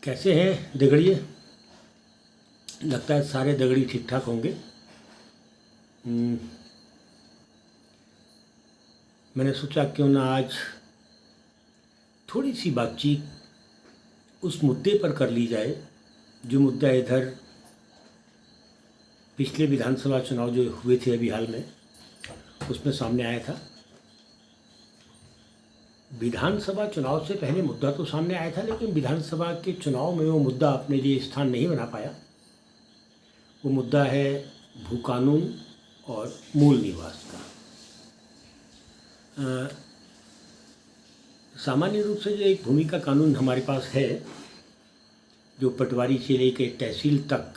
कैसे हैं दगड़िए। लगता है सारे दगड़ी ठीक ठाक होंगे। मैंने सोचा क्यों ना आज थोड़ी सी बातचीत उस मुद्दे पर कर ली जाए जो मुद्दा इधर पिछले विधानसभा चुनाव जो हुए थे अभी हाल में उसमें सामने आया था। विधानसभा चुनाव से पहले मुद्दा तो सामने आया था, लेकिन विधानसभा के चुनाव में वो मुद्दा अपने लिए स्थान नहीं बना पाया। वो मुद्दा है भू कानून और मूल निवास का। सामान्य रूप से जो एक भूमि का कानून हमारे पास है, जो पटवारी से लेकर तहसील तक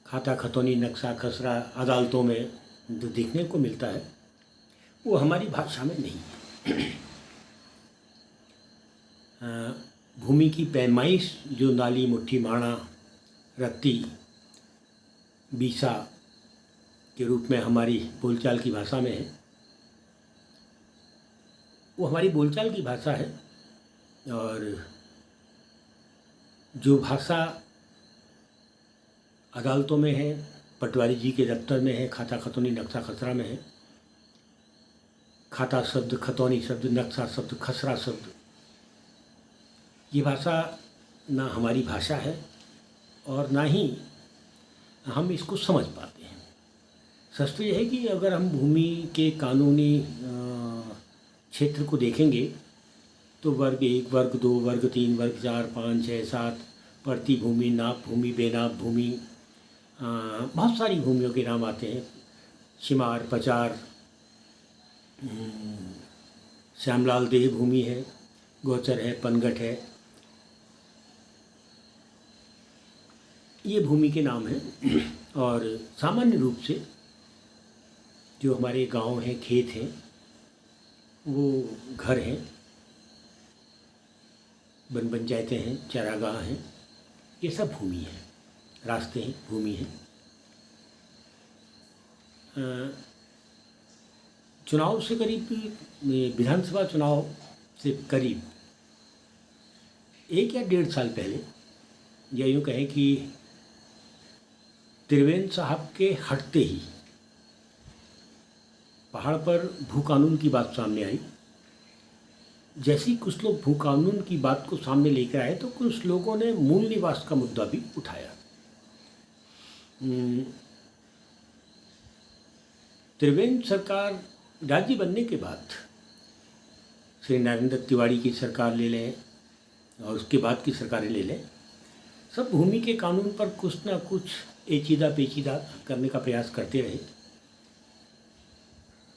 खाता खतौनी नक्शा खसरा अदालतों में जो देखने को मिलता है, वो हमारी भाषा में नहीं है। भूमि की पैमाइश जो नाली मुट्ठी माणा रत्ती बीसा के रूप में हमारी बोलचाल की भाषा में है, वो हमारी बोलचाल की भाषा है। और जो भाषा अदालतों में है, पटवारी जी के दफ्तर में है, खाता खतौनी नक्शा खसरा में है, खाता शब्द, खतौनी शब्द, नक्शा शब्द, खसरा शब्द, ये भाषा ना हमारी भाषा है और ना ही हम इसको समझ पाते हैं। सच तो यह है कि अगर हम भूमि के कानूनी क्षेत्र को देखेंगे तो वर्ग 1, वर्ग 2, वर्ग 3, वर्ग 4, 5, 6, 7 पड़ती भूमि, नाप भूमि, बेनाप भूमि, बहुत सारी भूमियों के नाम आते हैं। शिमार, पचार, श्यामलाल देह भूमि है, गोचर है, पनघट है, ये भूमि के नाम हैं। और सामान्य रूप से जो हमारे गांव हैं, खेत हैं, वो घर हैं, वन पंचायतें हैं, चारागाह हैं, ये सब भूमि है, रास्ते हैं, भूमि है। चुनाव से करीब, विधानसभा चुनाव से करीब 1 या 1.5 साल पहले, या यूँ कहें कि त्रिवेंद्र साहब के हटते ही पहाड़ पर भू कानून की बात सामने आई। जैसे ही कुछ लोग भू कानून की बात को सामने लेकर आए तो कुछ लोगों ने मूल निवास का मुद्दा भी उठाया। त्रिवेंद्र सरकार राज्य बनने के बाद, श्री नरेंद्र तिवारी की सरकार ले लें और उसके बाद की सरकारें ले लें, सब भूमि के कानून पर कुछ ना कुछ एचीदा पेचीदा करने का प्रयास करते रहे।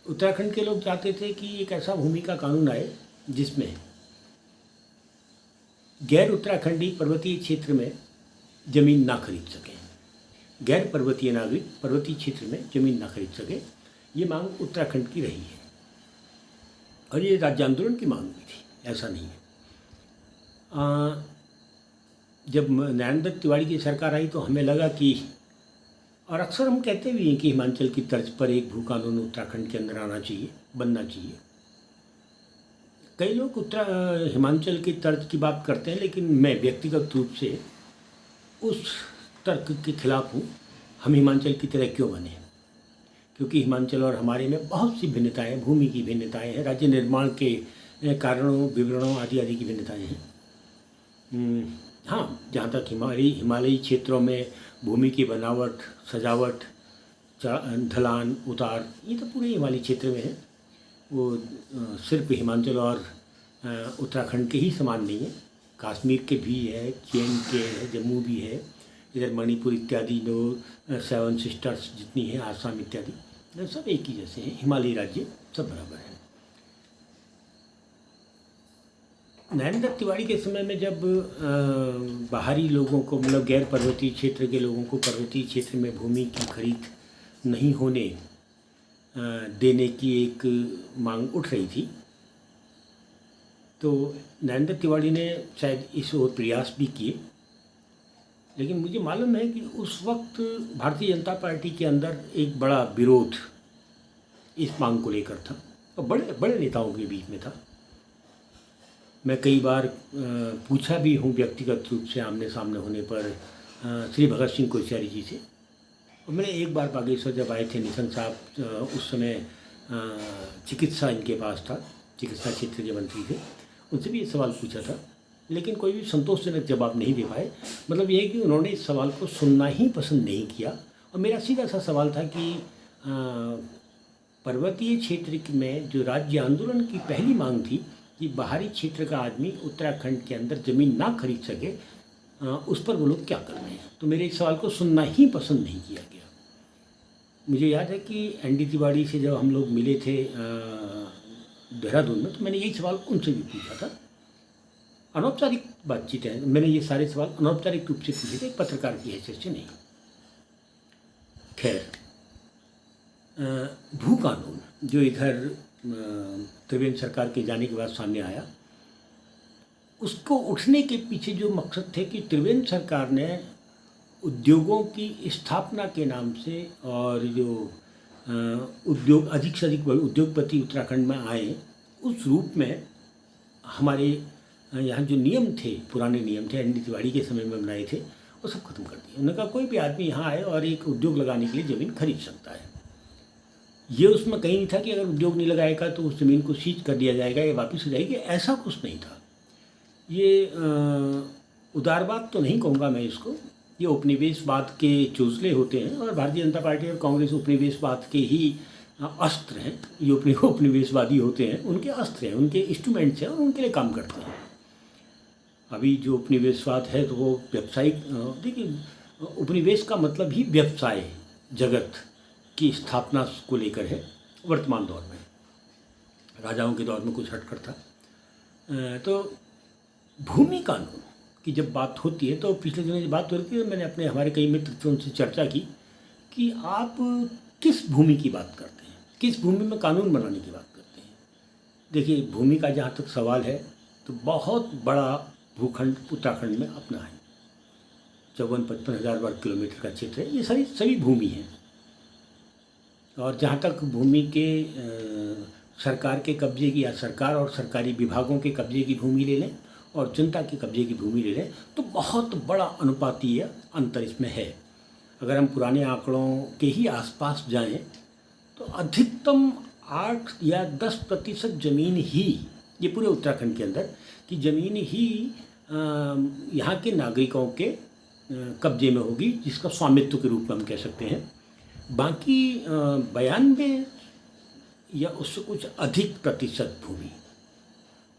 उत्तराखंड के लोग चाहते थे कि एक ऐसा भूमि का कानून आए जिसमें गैर उत्तराखंडी पर्वतीय क्षेत्र में ज़मीन ना खरीद सकें, गैर पर्वतीय नागरिक पर्वतीय क्षेत्र में ज़मीन ना खरीद सके। ये मांग उत्तराखंड की रही है और ये राज्य आंदोलन की मांग भी थी, ऐसा नहीं है। जब नरेंद्र तिवारी की सरकार आई तो हमें लगा कि, और अक्सर हम कहते भी हैं कि हिमाचल की तर्ज पर एक भू कानून उत्तराखंड के अंदर आना चाहिए, बनना चाहिए। कई लोग हिमाचल की तर्ज की बात करते हैं, लेकिन मैं व्यक्तिगत रूप से उस तर्क के खिलाफ हूँ। हम हिमाचल की तरह क्यों बने? क्योंकि हिमाचल और हमारे में बहुत सी भिन्नताएं, भूमि की भिन्नताएं हैं, राज्य निर्माण के कारणों, विवरणों आदि आदि की भिन्नताएं हैं। हाँ, जहाँ तक हिमालयी क्षेत्रों में भूमि की बनावट, सजावट, ढलान, उतार, ये तो पूरे हिमालयी क्षेत्र में है। वो सिर्फ हिमाचल और उत्तराखंड के ही समान नहीं है, कश्मीर के भी है, चीन के है, जम्मू भी है, इधर मणिपुर इत्यादि जो 7 सिस्टर्स जितनी है, आसाम इत्यादि, सब एक ही जैसे हैं। हिमालयी राज्य सब बराबर हैं। नरेंद्र तिवारी के समय में जब बाहरी लोगों को, मतलब गैर पर्वतीय क्षेत्र के लोगों को पर्वतीय क्षेत्र में भूमि की खरीद नहीं होने देने की एक मांग उठ रही थी, तो नरेंद्र तिवारी ने शायद इस ओर प्रयास भी किए। लेकिन मुझे मालूम है कि उस वक्त भारतीय जनता पार्टी के अंदर एक बड़ा विरोध इस मांग को लेकर था और बड़े बड़े नेताओं के बीच में था। मैं कई बार पूछा भी हूँ व्यक्तिगत रूप से आमने सामने होने पर श्री भगत सिंह कोश्यारी जी से। और मैंने एक बार बागेश्वर जब आए थे निशंक साहब, उस समय चिकित्सा इनके पास था, चिकित्सा क्षेत्र के मंत्री थे, उनसे भी ये सवाल पूछा था, लेकिन कोई भी संतोषजनक जवाब नहीं दे पाए। मतलब ये है कि उन्होंने इस सवाल को सुनना ही पसंद नहीं किया। और मेरा सीधा सा सवाल था कि पर्वतीय क्षेत्र में जो राज्य आंदोलन की पहली मांग थी कि बाहरी क्षेत्र का आदमी उत्तराखंड के अंदर ज़मीन ना खरीद सके, उस पर वो लोग क्या कर रहे हैं। तो मेरे इस सवाल को सुनना ही पसंद नहीं किया गया। मुझे याद है कि एनडी तिवारी से जब हम लोग मिले थे देहरादून में, तो मैंने यही सवाल उनसे भी पूछा था। अनौपचारिक बातचीत है, मैंने ये सारे सवाल अनौपचारिक रूप से पूछे थे, एक पत्रकार की हैसियत से नहीं। खैर, भू कानून जो इधर त्रिवेंद्र सरकार के जाने के बाद सामने आया, उसको उठने के पीछे जो मकसद थे कि त्रिवेंद्र सरकार ने उद्योगों की स्थापना के नाम से और जो उद्योग अधिक से अधिक उद्योगपति उत्तराखंड में आए, उस रूप में हमारे यहाँ जो नियम थे, पुराने नियम थे, एनडी तिवारी के समय में बनाए थे, वो सब खत्म कर दिए। उन्होंने कहा कोई भी आदमी यहाँ आए और एक उद्योग लगाने के लिए ज़मीन खरीद सकता है। ये उसमें कहीं नहीं था कि अगर उद्योग नहीं लगाएगा तो उस ज़मीन को सीज कर दिया जाएगा या वापस हो जाएगी, ऐसा कुछ नहीं था। ये उदारवाद तो नहीं कहूँगा मैं इसको, ये उपनिवेशवाद के चोंचले होते हैं और भारतीय जनता पार्टी और कांग्रेस उपनिवेशवाद के ही अस्त्र हैं। ये उपनिवेशवादी होते हैं, उनके अस्त्र हैं, उनके इंस्ट्रूमेंट्स हैं और उनके लिए काम करते हैं। अभी जो उपनिवेशवाद है तो वो व्यावसायिक, देखिए उपनिवेश का मतलब ही व्यवसाय जगत की स्थापना को लेकर है। वर्तमान दौर में, राजाओं के दौर में कुछ हटकर था। तो भूमि कानून की जब बात होती है तो पिछले दिनों जब बात हो रही थी, मैंने हमारे कई मित्र थे उनसे चर्चा की कि आप किस भूमि की बात करते हैं, किस भूमि में कानून बनाने की बात करते हैं। देखिए, भूमि का जहाँ तक सवाल है तो बहुत बड़ा भूखंड उत्तराखंड में अपना है, 54-55 हज़ार वर्ग किलोमीटर का क्षेत्र है। ये सभी भूमि है। और जहाँ तक भूमि के सरकार के कब्जे की, या सरकार और सरकारी विभागों के कब्जे की भूमि ले लें और जनता के कब्जे की भूमि ले लें, तो बहुत बड़ा अनुपातीय अंतर इसमें है। अगर हम पुराने आंकड़ों के ही आसपास जाएं तो अधिकतम 8 या 10% ज़मीन ही, ये पूरे उत्तराखंड के अंदर की ज़मीन ही यहाँ के नागरिकों के कब्जे में होगी, जिसका स्वामित्व के रूप में हम कह सकते हैं। बाकी 92 या उससे कुछ अधिक प्रतिशत भूमि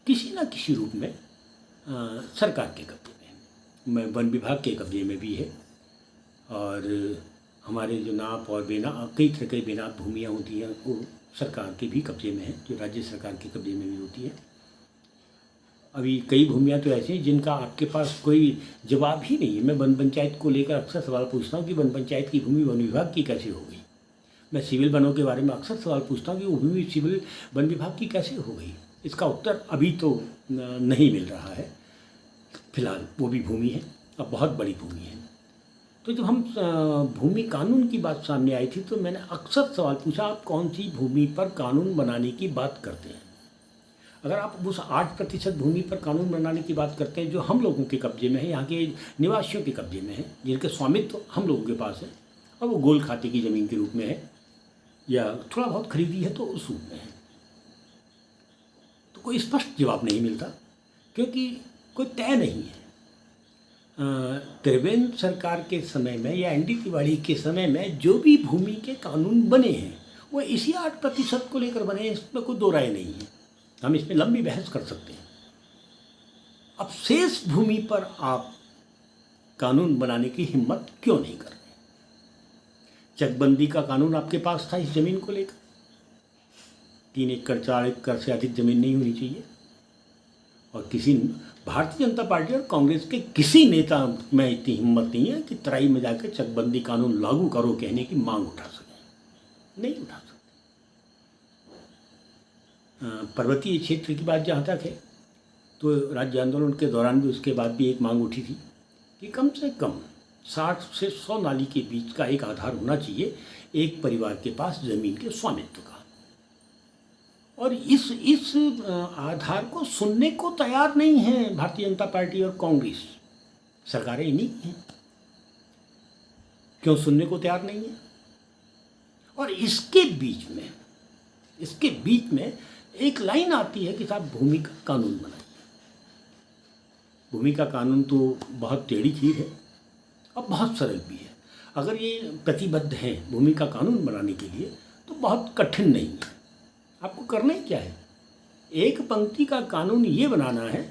किसी न किसी रूप में सरकार के कब्जे में, वन विभाग के कब्जे में भी है। और हमारे जो नाप और बेनाप, कई तरह की बेनाप भूमियाँ होती हैं, वो सरकार के भी कब्जे में है, जो राज्य सरकार के कब्जे में भी होती है। अभी कई भूमियाँ तो ऐसी हैं जिनका आपके पास कोई जवाब ही नहीं है। मैं वन पंचायत को लेकर अक्सर सवाल पूछता हूँ कि वन पंचायत की भूमि वन विभाग की कैसे हो गई। मैं सिविल वनों के बारे में अक्सर सवाल पूछता हूँ कि वो भूमि सिविल वन विभाग की कैसे हो गई। इसका उत्तर अभी तो नहीं मिल रहा है। फिलहाल वो भी भूमि है, अब बहुत बड़ी भूमि है। तो जब हम भूमि कानून की बात सामने आई थी तो मैंने अक्सर सवाल पूछा, आप कौन सी भूमि पर कानून बनाने की बात करते हैं। अगर आप उस 8% भूमि पर कानून बनाने की बात करते हैं जो हम लोगों के कब्जे में है, यहाँ के निवासियों के कब्जे में है, जिनके स्वामित्व हम लोगों के पास है, और वो गोल खाते की ज़मीन के रूप में है या थोड़ा बहुत खरीदी है तो उस रूप में है, तो कोई स्पष्ट जवाब नहीं मिलता, क्योंकि कोई तय नहीं है। त्रिवेंद्र सरकार के समय में या एनडी तिवारी के समय में जो भी भूमि के कानून बने हैं वो इसी 8% को लेकर बने हैं, इसमें कोई दो राय नहीं है। हम इसमें लंबी बहस कर सकते हैं। अब शेष भूमि पर आप कानून बनाने की हिम्मत क्यों नहीं कर रहे? चकबंदी का कानून आपके पास था इस जमीन को लेकर, 3 एकड़ 4 एकड़ से अधिक जमीन नहीं होनी चाहिए, और किसी भारतीय जनता पार्टी और कांग्रेस के किसी नेता में इतनी हिम्मत नहीं है कि तराई में जाकर चकबंदी कानून लागू करो कहने की मांग उठा सकें। नहीं उठा सकते। पर्वतीय क्षेत्र की बात जहाँ तक है तो राज्य आंदोलन के दौरान भी, उसके बाद भी एक मांग उठी थी कि कम से कम 60 से 100 नाली के बीच का एक आधार होना चाहिए एक परिवार के पास ज़मीन के स्वामित्व का। और इस आधार को सुनने को तैयार नहीं है भारतीय जनता पार्टी और कांग्रेस। सरकारें इन्हीं की हैं, क्यों सुनने को तैयार नहीं है? और इसके बीच में एक लाइन आती है कि साहब भूमि का कानून बनाइए। भूमि का कानून तो बहुत टेढ़ी चीज़ है और बहुत सरल भी है। अगर ये प्रतिबद्ध हैं भूमि का कानून बनाने के लिए तो बहुत कठिन नहीं है। आपको करना ही क्या है, एक पंक्ति का कानून ये बनाना है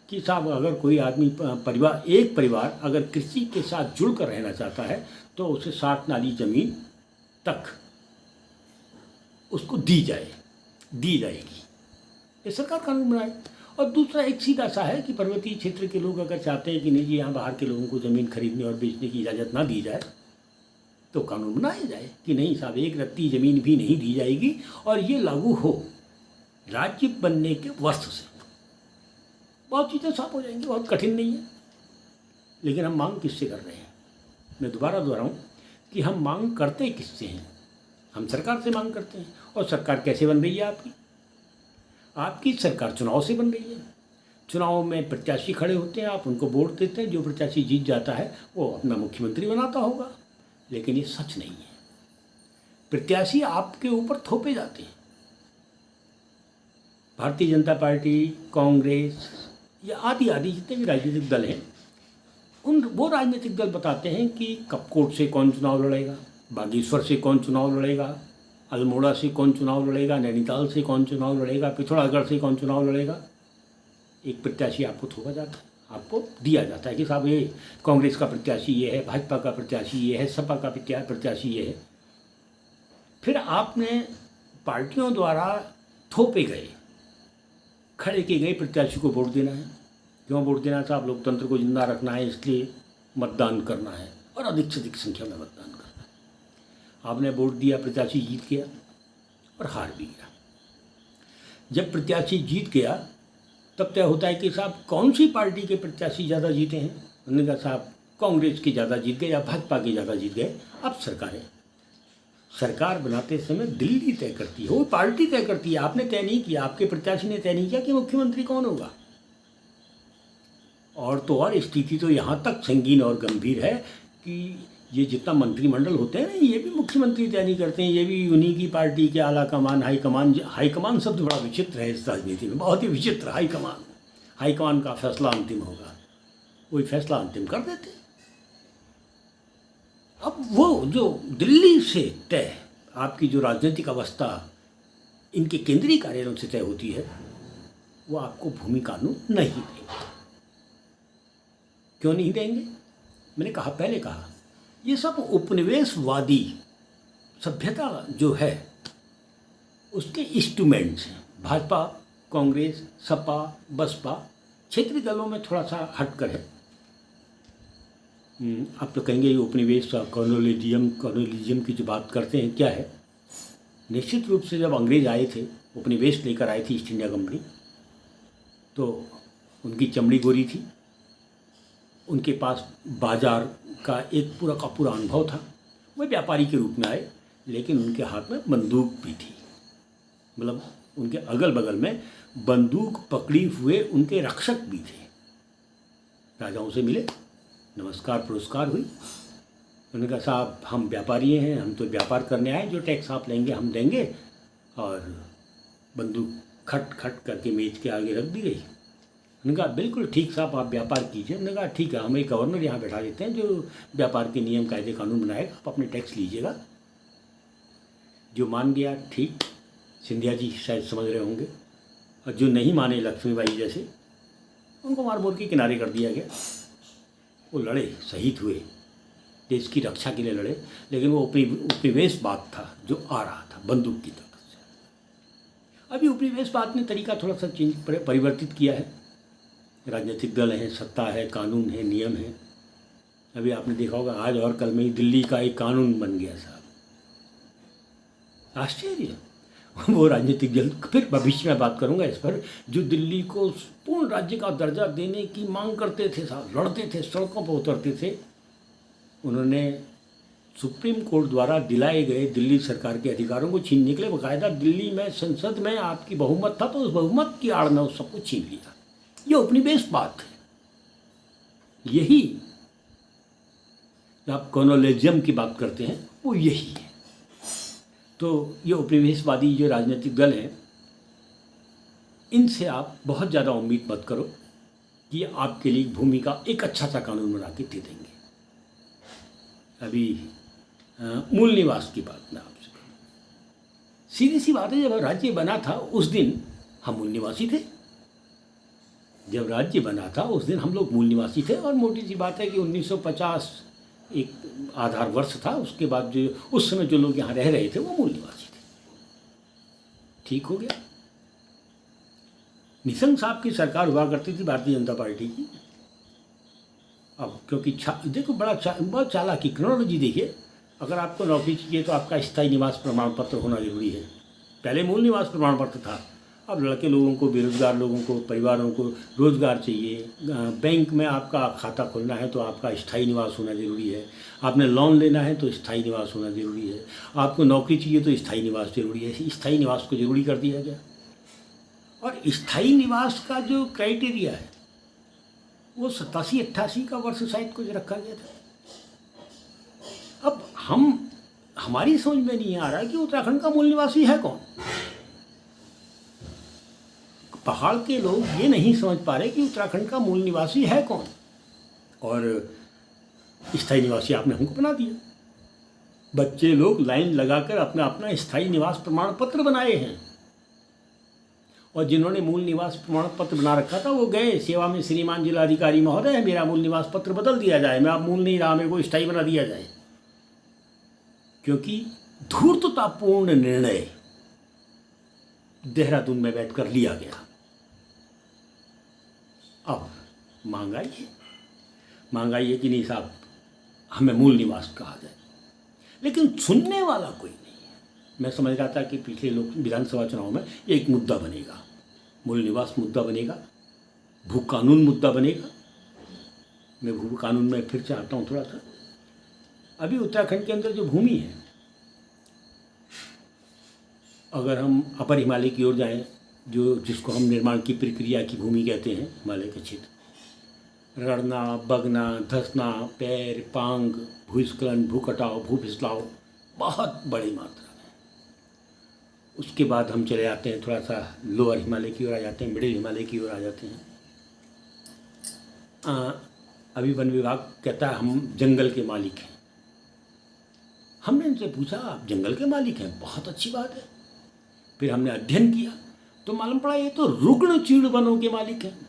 कि साहब अगर कोई आदमी एक परिवार अगर कृषि के साथ जुड़कर रहना चाहता है तो उसे 60 नाली ज़मीन तक उसको दी जाएगी। ये सरकार कानून बनाए। और दूसरा एक सीधा सा है कि पर्वतीय क्षेत्र के लोग अगर चाहते हैं कि नहीं जी यहाँ बाहर के लोगों को ज़मीन खरीदने और बेचने की इजाज़त ना दी जाए तो कानून बनाया जाए कि नहीं साहब एक रत्ती ज़मीन भी नहीं दी जाएगी और ये लागू हो राज्य बनने के वर्ष से। बहुत चीज़ें साफ हो जाएंगी, बहुत कठिन नहीं है। लेकिन हम मांग किससे कर रहे हैं? मैं दोबारा दोहराऊं कि हम मांग करते किससे हैं? हम सरकार से मांग करते हैं। और सरकार कैसे बन रही है? आपकी सरकार चुनाव से बन रही है। चुनाव में प्रत्याशी खड़े होते हैं, आप उनको वोट देते हैं, जो प्रत्याशी जीत जाता है वो अपना मुख्यमंत्री बनाता होगा। लेकिन ये सच नहीं है। प्रत्याशी आपके ऊपर थोपे जाते हैं। भारतीय जनता पार्टी, कांग्रेस या आदि जितने भी राजनीतिक दल हैं, वो राजनीतिक दल बताते हैं कि कपकोट से कौन चुनाव लड़ेगा, बागेश्वर से कौन चुनाव लड़ेगा, अल्मोड़ा से कौन चुनाव लड़ेगा, नैनीताल से कौन चुनाव लड़ेगा, पिथौरागढ़ से कौन चुनाव लड़ेगा। एक प्रत्याशी आपको थोपा जाता है, आपको दिया जाता है कि साहब ये कांग्रेस का प्रत्याशी ये है, भाजपा का प्रत्याशी ये है, सपा का प्रत्याशी ये है। फिर आपने पार्टियों द्वारा थोपे गए, खड़े किए गए प्रत्याशी को वोट देना है। क्यों वोट देना? साहब लोकतंत्र को जिंदा रखना है, इसलिए मतदान करना है और अधिक से अधिक संख्या में मतदान करना है। आपने वोट दिया, प्रत्याशी जीत गया और हार भी गया। जब प्रत्याशी जीत गया तब तय होता है कि साहब कौन सी पार्टी के प्रत्याशी ज़्यादा जीते हैं। उन्होंने कहा साहब कांग्रेस के ज़्यादा जीत गए या भाजपा के ज़्यादा जीत गए। अब सरकार बनाते समय दिल्ली तय करती है, वो पार्टी तय करती है। आपने तय नहीं किया, आपके प्रत्याशी ने तय नहीं किया कि मुख्यमंत्री कौन होगा। और तो और स्थिति तो यहाँ तक संगीन और गंभीर है कि ये जितना मंत्रिमंडल होते हैं ना, ये भी मुख्यमंत्री तय नहीं करते हैं। ये भी उन्हीं की पार्टी के आला कमान, हाईकमान शब्द बड़ा विचित्र है इस राजनीति में, बहुत ही विचित्र। हाईकमान का फैसला अंतिम होगा, वही फैसला अंतिम कर देते हैं। अब वो जो दिल्ली से तय आपकी जो राजनीतिक अवस्था इनके केंद्रीय कार्यालयों से तय होती है, वो आपको भूमि कानून नहीं देंगे। क्यों नहीं देंगे? मैंने पहले कहा ये सब उपनिवेशवादी सभ्यता जो है उसके इंस्ट्रूमेंट्स हैं। भाजपा, कांग्रेस, सपा, बसपा क्षेत्रीय दलों में थोड़ा सा हटकर है। आप तो कहेंगे ये उपनिवेश कॉलोनियलिज्म की जो बात करते हैं क्या है? निश्चित रूप से जब अंग्रेज आए थे, उपनिवेश लेकर आई थी ईस्ट इंडिया कंपनी, तो उनकी चमड़ी गोरी थी, उनके पास बाजार का एक पूरा का पूरा अनुभव था। वो व्यापारी के रूप में आए, लेकिन उनके हाथ में बंदूक भी थी। मतलब उनके अगल बगल में बंदूक पकड़ी हुए उनके रक्षक भी थे। राजाओं से मिले, नमस्कार पुरस्कार हुई। उन्होंने कहा साहब हम व्यापारी हैं, हम तो व्यापार करने आए, जो टैक्स आप लेंगे हम देंगे। और बंदूक खट खट करके मेज के आगे रख दी गई। उन्होंने कहा बिल्कुल ठीक साहब, आप व्यापार कीजिए। उन्होंने कहा ठीक है, हम एक गवर्नर यहाँ बैठा देते हैं जो व्यापार के नियम कायदे कानून बनाएगा, आप अपने टैक्स लीजिएगा। जो मान गया ठीक, सिंधिया जी शायद समझ रहे होंगे, और जो नहीं माने लक्ष्मीबाई जैसे, उनको मार मोर के किनारे कर दिया गया। वो लड़े, शहीद हुए, देश की रक्षा के लिए लड़े, लेकिन वो उपनिवेशवाद था जो आ रहा था बंदूक की ताकत से। अभी उपनिवेशवाद ने तरीका थोड़ा सा परिवर्तित किया है। राजनीतिक दल हैं, सत्ता है, कानून है, नियम है। अभी आपने देखा होगा आज और कल में ही दिल्ली का एक कानून बन गया साहब, आश्चर्य। वो राजनीतिक दल, फिर भविष्य में बात करूंगा इस पर, जो दिल्ली को पूर्ण राज्य का दर्जा देने की मांग करते थे साहब, लड़ते थे, सड़कों पर उतरते थे। उन्होंने सुप्रीम कोर्ट द्वारा दिलाए गए दिल्ली सरकार के अधिकारों को छीनने के लिए बाकायदा दिल्ली में संसद में आपकी बहुमत था, तो उस बहुमत की आड़ में उस सबको छीन लिया। ये उपनिवेश बात है। यही आप कॉलोनियलिज्म की बात करते हैं, वो यही है। तो ये उपनिवेशवादी जो राजनीतिक दल हैं, इनसे आप बहुत ज़्यादा उम्मीद मत करो कि आपके लिए भूमि का एक अच्छा सा कानून बना के दे देंगे। अभी मूल निवास की बात मैं आपसे करूँ, सीधी सी बात है, जब राज्य बना था उस दिन हम मूल निवासी थे। जब राज्य बना था उस दिन हम लोग मूल निवासी थे। और मोटी सी बात है कि 1950 एक आधार वर्ष था, उसके बाद जो उस समय जो लोग यहाँ रह रहे थे वो मूल निवासी थे। ठीक हो गया। निशंक साहब की सरकार हुआ करती थी भारतीय जनता पार्टी की। अब क्योंकि देखो बहुत चालाकी क्रोनोलॉजी देखिए, अगर आपको नौकरी चाहिए तो आपका स्थायी निवास प्रमाण पत्र होना जरूरी है। पहले मूल निवास प्रमाण पत्र था, अब लड़के लोगों को, बेरोजगार लोगों को, परिवारों को रोजगार चाहिए। बैंक में आपका खाता खोलना है तो आपका स्थायी निवास होना जरूरी है। आपने लोन लेना है तो स्थायी निवास होना जरूरी है। आपको नौकरी चाहिए तो स्थायी निवास जरूरी है। स्थायी निवास को जरूरी कर दिया गया। और स्थायी निवास का जो क्राइटेरिया है वो 87-88 का वर्ष शायद कुछ रखा गया था। अब हमारी समझ में नहीं आ रहा कि उत्तराखंड का मूल निवासी है कौन। पहाड़ के लोग ये नहीं समझ पा रहे कि उत्तराखंड का मूल निवासी है कौन, और स्थायी निवासी आपने हमको बना दिया। बच्चे लोग लाइन लगाकर अपना अपना स्थायी निवास प्रमाण पत्र बनाए हैं, और जिन्होंने मूल निवास प्रमाण पत्र बना रखा था वो गए सेवा में, श्रीमान जिलाधिकारी महोदय मेरा मूल निवास पत्र बदल दिया जाए, मैं अब मूल नहीं रहा, मेरे को स्थायी बना दिया जाए। क्योंकि धूर्ततापूर्ण निर्णय देहरादून में बैठकर लिया गया। अब महंगाई है कि नहीं साहब, हमें मूल निवास कहा जाए, लेकिन सुनने वाला कोई नहीं है। मैं समझ रहा था कि पिछले लोग विधानसभा चुनाव में एक मुद्दा बनेगा, मूल निवास मुद्दा बनेगा, भू कानून मुद्दा बनेगा। मैं भू कानून में फिर से आता हूँ थोड़ा सा। अभी उत्तराखंड के अंदर जो भूमि है, अगर हम अपर हिमालय की ओर जाएं, जिसको हम निर्माण की प्रक्रिया की भूमि कहते हैं, हिमालय के क्षेत्र, रड़ना, बगना, धसना, पैर, पांग, भूस्खलन, भूकटाव, भूफिसलाव बहुत बड़ी मात्रा में। उसके बाद हम चले जाते हैं थोड़ा सा लोअर हिमालय की ओर आ जाते हैं, मिडिल हिमालय की ओर आ जाते हैं। अभी वन विभाग कहता है हम जंगल के मालिक हैं। हमने इनसे पूछा आप जंगल के मालिक हैं, बहुत अच्छी बात है। फिर हमने अध्ययन किया तो मालूम पड़ा ये तो रुग्ण चीड़ वनों के मालिक हैं।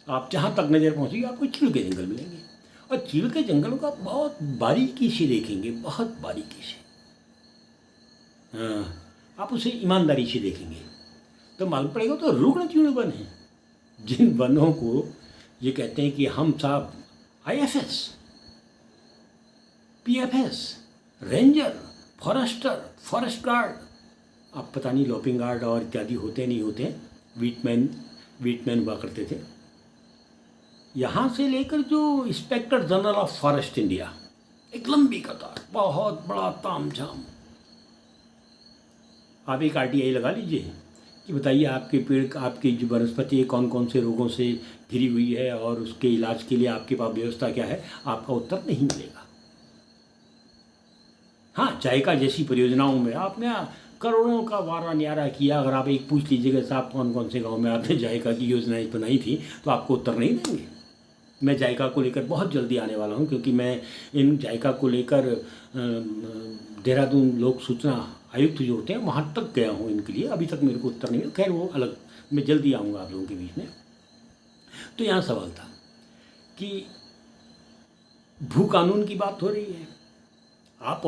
आप जहाँ तक नज़र पहुँचेगी आपको चीड़ के जंगल मिलेंगे, और चीड़ के जंगलों का बहुत बारीकी से देखेंगे, बहुत बारीकी से। आप उसे ईमानदारी से देखेंगे तो मालूम पड़ेगा तो रुग्ण चीड़ वन है। जिन वनों को ये कहते हैं कि हम साहब IFS, PFS, ranger, forester, forest guard, आप पता नहीं लॉपिंग गार्ड और इत्यादि होते नहीं होते, वीटमैन हुआ करते थे। यहाँ से लेकर जो inspector general of forest India, एक लंबी कतार, बहुत बड़ा तामझाम। आप एक RTI लगा लीजिए कि बताइए आपके पेड़, आपकी जो वनस्पति कौन कौन से रोगों से घिरी हुई है और उसके इलाज के लिए आपके पास व्यवस्था क्या है, आपका उत्तर नहीं मिलेगा। हाँ, जायका जैसी परियोजनाओं में आपने करोड़ों का वारा न्यारा किया। अगर आप एक पूछ लीजिएगा साहब कौन कौन से गांव में आपने जायका की योजनाएं बनाई थी, तो आपको उत्तर नहीं देंगे। मैं जायका को लेकर बहुत जल्दी आने वाला हूं, क्योंकि मैं इन जायका को लेकर देहरादून लोक सूचना आयुक्त जो होते हैं वहाँ तक गया हूँ इनके लिए, अभी तक मेरे को उत्तर नहीं। खैर वो अलग, मैं जल्दी आऊँगा आप लोगों के बीच में। तो यहाँ सवाल था कि भू कानून की बात हो रही है, आप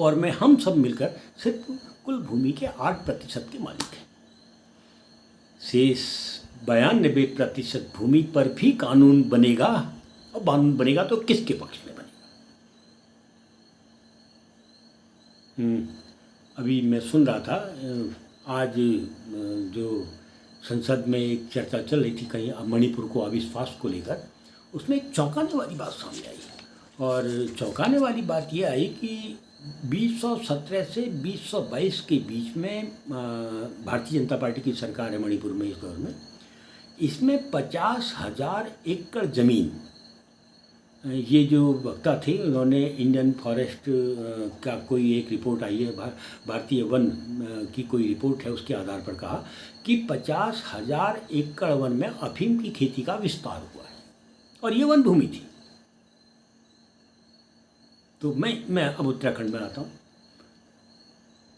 और मैं हम सब मिलकर सिर्फ कुल भूमि के 8% के मालिक हैं। शेष 92% भूमि पर भी कानून बनेगा, और कानून बनेगा तो किसके पक्ष में बनेगा। अभी मैं सुन रहा था, आज जो संसद में एक चर्चा चल रही थी कहीं मणिपुर को अविश्वास को लेकर, उसमें एक चौंकाने वाली बात सामने आई। और चौंकाने वाली बात यह आई कि 2017 से 2022 के बीच में भारतीय जनता पार्टी की सरकार है मणिपुर में इस दौर में, इसमें 50,000 एकड़ ज़मीन, ये जो वक्ता थे उन्होंने इंडियन फॉरेस्ट का कोई एक रिपोर्ट आई है, भारतीय वन की कोई रिपोर्ट है, उसके आधार पर कहा कि 50,000 एकड़ वन में अफीम की खेती का विस्तार हुआ है और ये वन भूमि थी। तो मैं अब उत्तराखंड में आता हूँ,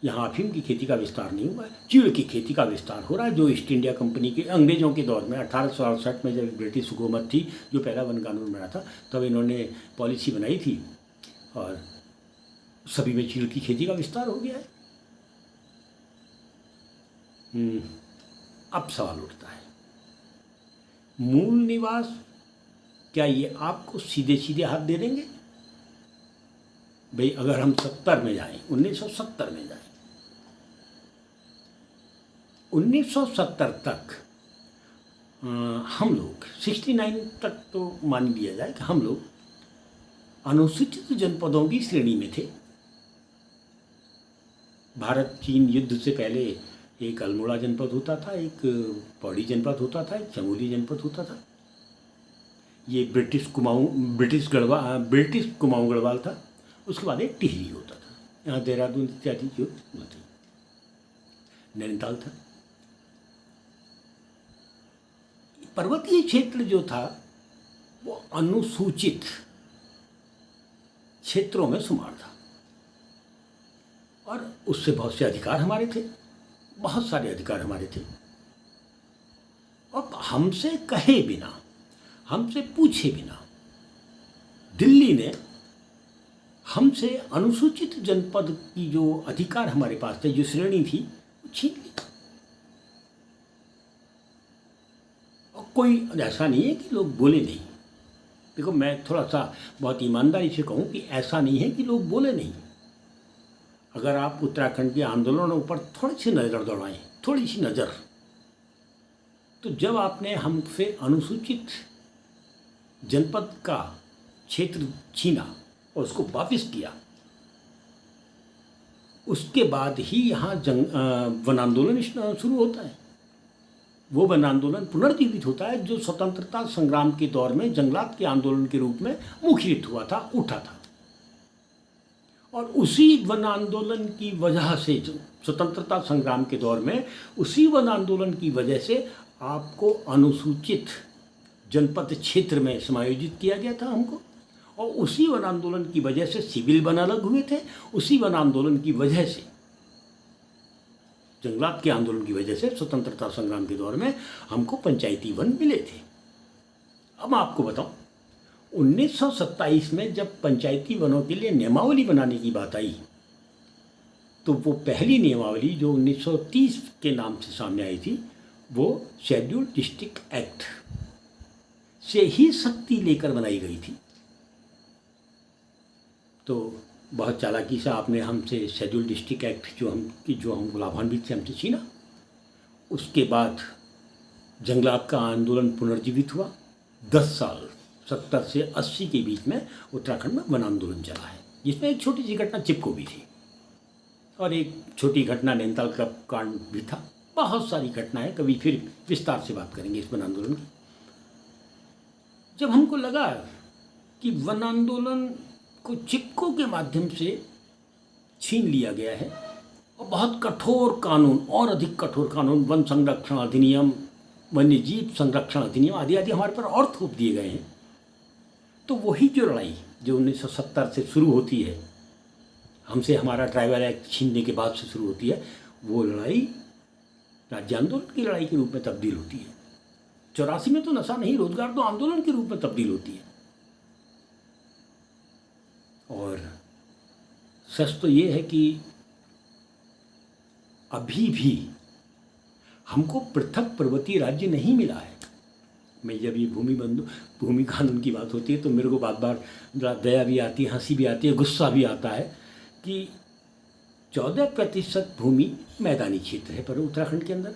यहाँ अफीम की खेती का विस्तार नहीं हुआ है, चीड़ की खेती का विस्तार हो रहा है, जो ईस्ट इंडिया कंपनी के अंग्रेज़ों के दौर में 1868 में जब ब्रिटिश हुकूमत थी, जो पहला वन कानून बना था, तब इन्होंने पॉलिसी बनाई थी और सभी में चीड़ की खेती का विस्तार हो गया है। अब सवाल उठता है, मूल निवास क्या ये आपको सीधे सीधे हाथ दे देंगे? भाई अगर हम 70 में जाएं, 1970 में जाएं, 1970 तक हम लोग 69 तक तो मान लिया जाए कि हम लोग अनुसूचित जनपदों की श्रेणी में थे। भारत चीन युद्ध से पहले एक अल्मोड़ा जनपद होता था, एक पौड़ी जनपद होता था, एक चमोली जनपद होता था। ये ब्रिटिश कुमाऊं गढ़वाल था। उसके बाद एक टिहरी होता था, यहाँ देहरादून इत्यादि जो होती, नैनीताल था। पर्वतीय क्षेत्र जो था वो अनुसूचित क्षेत्रों में शुमार था और उससे बहुत से अधिकार हमारे थे, बहुत सारे अधिकार हमारे थे। और हमसे कहे बिना, हमसे पूछे बिना दिल्ली ने हमसे अनुसूचित जनपद की जो अधिकार हमारे पास थे, जो श्रेणी थी, वो छीन ली। और कोई ऐसा नहीं है कि लोग बोले नहीं। देखो, मैं थोड़ा सा बहुत ईमानदारी से कहूँ कि ऐसा नहीं है कि लोग बोले नहीं। अगर आप उत्तराखंड के आंदोलनों पर थोड़ी सी नज़र दौड़ाएं, थोड़ी सी नज़र, तो जब आपने हमसे अनुसूचित जनपद का क्षेत्र छीना और उसको वापस किया, उसके बाद ही यहाँ वन आंदोलन शुरू होता है। वो वन आंदोलन पुनर्जीवित होता है जो स्वतंत्रता संग्राम के दौर में जंगलात के आंदोलन के रूप में मुखरित हुआ था, उठा था। और उसी वन आंदोलन की वजह से, स्वतंत्रता संग्राम के दौर में उसी वन आंदोलन की वजह से आपको अनुसूचित जनपद क्षेत्र में समायोजित किया गया था हमको। और उसी वन आंदोलन की वजह से सिविल वन अलग हुए थे, उसी वन आंदोलन की वजह से, जंगलात के आंदोलन की वजह से स्वतंत्रता संग्राम के दौर में हमको पंचायती वन मिले थे। अब मैं आपको बताऊं, 1927 में जब पंचायती वनों के लिए नियमावली बनाने की बात आई, तो वो पहली नियमावली जो 1930 के नाम से सामने आई थी, वो शेड्यूल्ड डिस्ट्रिक्ट एक्ट से ही शक्ति लेकर बनाई गई थी। तो बहुत चालाकी से आपने हमसे शेड्यूल डिस्ट्रिक्ट एक्ट जो हम लाभान्वित थे, हमसे छीना। उसके बाद जंगलात का आंदोलन पुनर्जीवित हुआ। 10 साल 70 से 80 के बीच में उत्तराखंड में वन आंदोलन चला है, जिसमें एक छोटी सी घटना चिपको भी थी और एक छोटी घटना नैनीताल का कांड भी था। बहुत सारी घटनाएं, कभी फिर विस्तार से बात करेंगे इस वन आंदोलन की। जब हमको लगा कि वन आंदोलन को चिपको के माध्यम से छीन लिया गया है और बहुत कठोर कानून, और अधिक कठोर कानून, वन संरक्षण अधिनियम, वन्य जीव संरक्षण अधिनियम आदि आदि हमारे पर और थोप दिए गए हैं, तो वही जो लड़ाई जो 1970 से शुरू होती है, हमसे हमारा ट्राइबल एक्ट छीनने के बाद से शुरू होती है, वो लड़ाई राज्य आंदोलन की लड़ाई के रूप में तब्दील होती है। 84 में तो नशा नहीं रोजगार दो आंदोलन के रूप में तब्दील होती है। और सच तो ये है कि अभी भी हमको पृथक पर्वतीय राज्य नहीं मिला है। मैं जब ये भूमि कानून की बात होती है तो मेरे को बार बार दया भी आती है, हंसी भी आती है, गुस्सा भी आता है कि 14% भूमि मैदानी क्षेत्र है पर उत्तराखंड के अंदर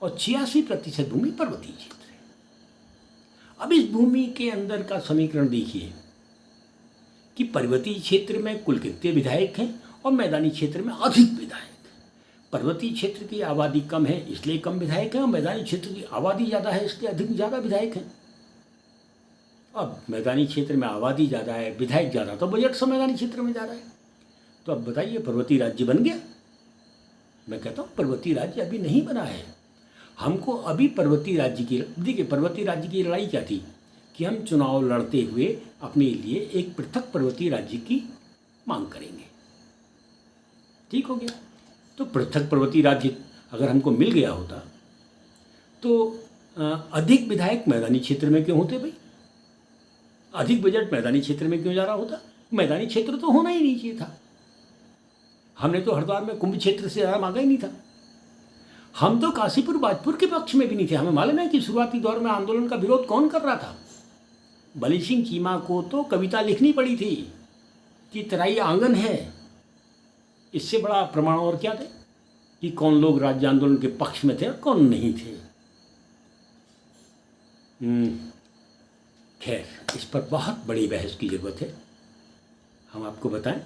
और 86% भूमि पर्वतीय क्षेत्र है। अब इस भूमि के अंदर का समीकरण देखिए, कि पर्वतीय क्षेत्र में कुल कितने विधायक हैं और मैदानी क्षेत्र में अधिक विधायक। पर्वतीय क्षेत्र की आबादी कम है इसलिए कम विधायक हैं, और मैदानी क्षेत्र की आबादी ज़्यादा है इसलिए अधिक ज़्यादा विधायक हैं। अब मैदानी क्षेत्र में आबादी ज़्यादा है, विधायक ज़्यादा, तो बजट सब मैदानी क्षेत्र में जा रहा है। तो अब बताइए पर्वतीय राज्य बन गया? मैं कहता हूँ पर्वतीय राज्य अभी नहीं बना है। हमको अभी पर्वतीय राज्य की, देखिए पर्वतीय राज्य की लड़ाई क्या थी कि हम चुनाव लड़ते हुए अपने लिए एक पृथक पर्वतीय राज्य की मांग करेंगे। ठीक हो गया। तो पृथक पर्वतीय राज्य अगर हमको मिल गया होता तो अधिक विधायक मैदानी क्षेत्र में क्यों होते भाई? अधिक बजट मैदानी क्षेत्र में क्यों जा रहा होता? मैदानी क्षेत्र तो होना ही नहीं चाहिए था। हमने तो हरिद्वार में कुंभ क्षेत्र से ज़्यादा मांगा ही नहीं था। हम तो काशीपुर बाजपुर के पक्ष में भी नहीं थे। हमें मालूम है कि शुरुआती दौर में आंदोलन का विरोध कौन कर रहा था। बली सिंह चीमा को तो कविता लिखनी पड़ी थी कि तराई आंगन है। इससे बड़ा प्रमाण और क्या थे कि कौन लोग राज्य आंदोलन के पक्ष में थे और कौन नहीं थे। खैर, इस पर बहुत बड़ी बहस की ज़रूरत है। हम आपको बताएं,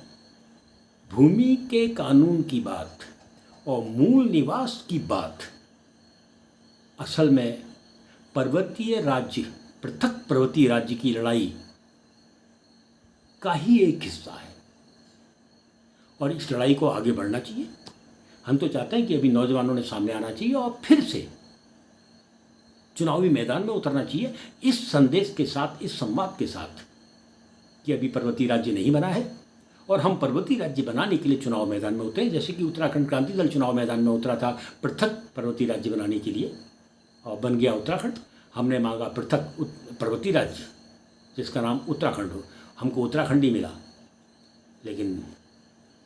भूमि के कानून की बात और मूल निवास की बात असल में पर्वतीय राज्य, पृथक पर्वतीय राज्य की लड़ाई का ही एक हिस्सा है और इस लड़ाई को आगे बढ़ना चाहिए। हम तो चाहते हैं कि अभी नौजवानों ने सामने आना चाहिए और फिर से चुनावी मैदान में उतरना चाहिए इस संदेश के साथ, इस संवाद के साथ कि अभी पर्वतीय राज्य नहीं बना है और हम पर्वतीय राज्य बनाने के लिए चुनाव मैदान में उतरे। जैसे कि उत्तराखंड क्रांति दल चुनाव मैदान में उतरा था पृथक पर्वतीय राज्य बनाने के लिए और बन गया उत्तराखंड। हमने मांगा पृथक पर्वतीय राज्य जिसका नाम उत्तराखंड हो। हमको उत्तराखंड ही मिला, लेकिन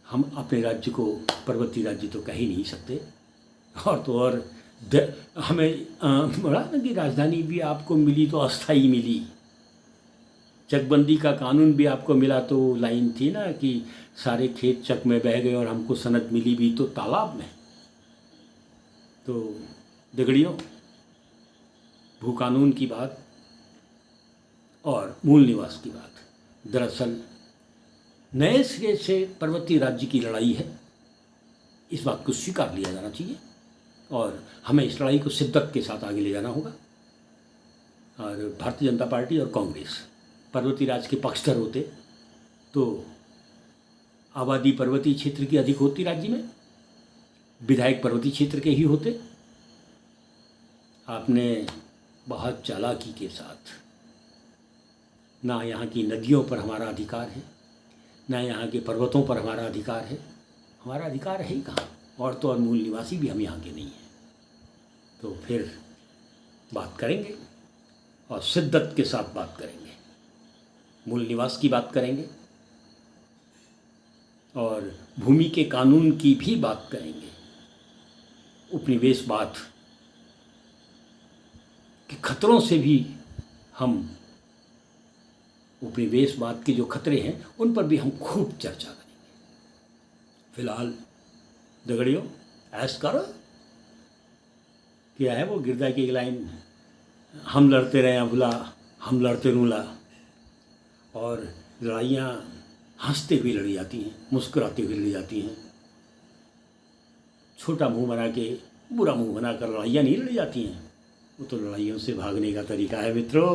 हम अपने राज्य को पर्वतीय राज्य तो कह ही नहीं सकते। और तो और हमें बड़ा ना कि राजधानी भी आपको मिली तो अस्थाई मिली, चकबंदी का कानून भी आपको मिला तो लाइन थी ना कि सारे खेत चक में बह गए और हमको सनद मिली भी तो तालाब में। तो दगड़ियों, भू कानून की बात और मूल निवास की बात दरअसल नए सिरे से पर्वतीय राज्य की लड़ाई है। इस बात को स्वीकार लिया जाना चाहिए और हमें इस लड़ाई को शिद्दत के साथ आगे ले जाना होगा। और भारतीय जनता पार्टी और कांग्रेस पर्वतीय राज्य के पक्षधर होते तो आबादी पर्वतीय क्षेत्र की अधिक होती राज्य में, विधायक पर्वतीय क्षेत्र के ही होते। आपने बहुत चालाकी के साथ, ना यहाँ की नदियों पर हमारा अधिकार है, ना यहाँ के पर्वतों पर हमारा अधिकार है। हमारा अधिकार है ही कहाँ, और तो और मूल निवासी भी हम यहाँ के नहीं हैं। तो फिर बात करेंगे और शिद्दत के साथ बात करेंगे, मूल निवास की बात करेंगे और भूमि के कानून की भी बात करेंगे। उपनिवेशवाद के खतरों से भी हम, उपनिवेशवाद के जो खतरे हैं उन पर भी हम खूब चर्चा करेंगे। फिलहाल दगड़ियों, ऐश करो। क्या है वो गिरदा की एक लाइन, हम लड़ते रहे भुला, हम लड़ते रूला। और लड़ाइयाँ हंसते हुए लड़ी जाती हैं, मुस्कुराते हुए लड़ी जाती हैं। छोटा मुंह बना के, बुरा मुंह बनाकर लड़ाइयाँ नहीं लड़ी जाती हैं। वो तो लड़ाइयों से भागने का तरीका है मित्रों।